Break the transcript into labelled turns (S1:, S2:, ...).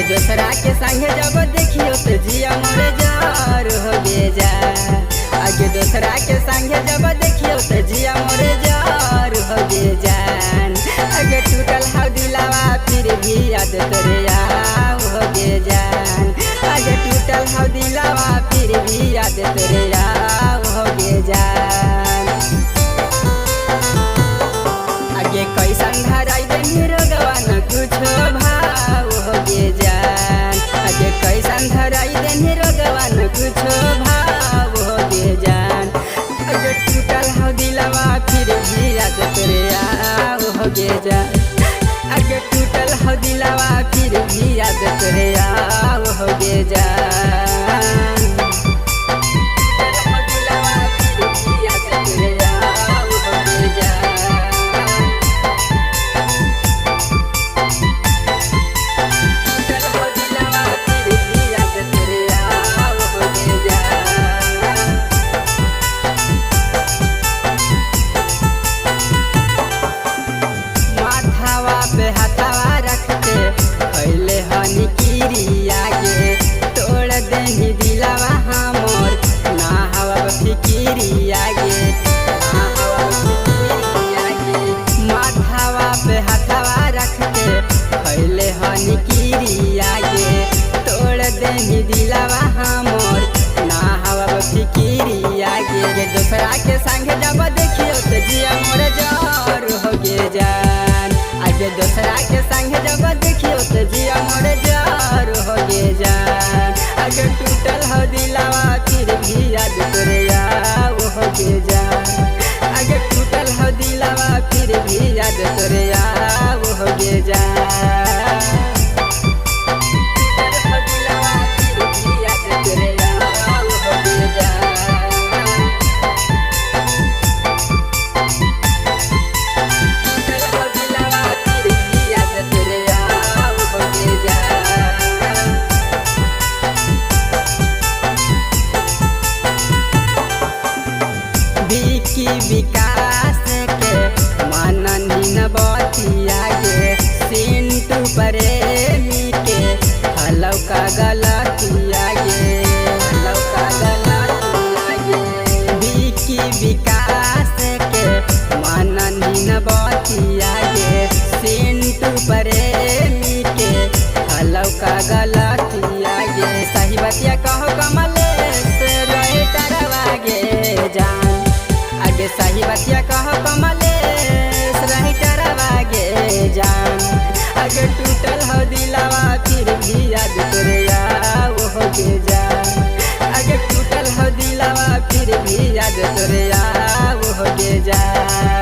S1: दोसरा के संगे जब देखियो तो जिया मोरे जार हो गे जा। आगे दोसरा के संगे जब देखियो तो जिया मोरे जार हो गे जान। आगे टूटल हाउ दिलावा फिर भी याद तोरे आओ हो गे जान। आगे टूटल हाउ दिलावा फिर भी याद तोरे आओ हो गे जान। आगे कैसन धराई देनी रोगवा न कुछो भाव हो गे जान। आगे कैसन धराई देनी रोगवा न कुछो भाव हो गे जान। आगे टूटल हो दिलवा फिर भी याद तोरे आओ हो गे जान। आगे टूटल हो दिलवा फिर भी याद तोरे आओ हो गे जान। पे हथवा रखते खैले हनी किरिया गे। तोड़ देनी दिलवा हमर ना हवा फिकिरिया गे। माथावा पे हथवा रखते खैले हनी किरिया गे। तोड़ देनी दिलवा हमर ना हवा फिकिरिया गे। दोसरा के संगे जब देखियो तो जिया मोर जार हो गे जान। आगे दोसरा के संगे जब देखियो तो जिया मोर जार हो गे जान। आगे टूटल हो दिलवा फिर भी याद तोरे आओ हो गे जान। आगे टूटल हो दिलवा फिर भी याद तोरे आओ हो गे जान। विकी विकास के माननी न बतिया गे। सिंटू प्रेमी के हलौ का गलतिया गे। हलौ का गलतिया गे। विकी विकास के माननी न बतिया गे। सिंटू प्रेमी के हलौ का गलतिया गे। सही बतिया कहो कमलेश रहे तरवा गे जान। आगे सही बतिया कहो कमलेश रही टरवा गे जान। आगे टूटल हो दिलवा फिर भी याद तोरे आओ हो गे जान। आगे टूटल हो दिलवा फिर भी याद तोरे आओ हो गे जान।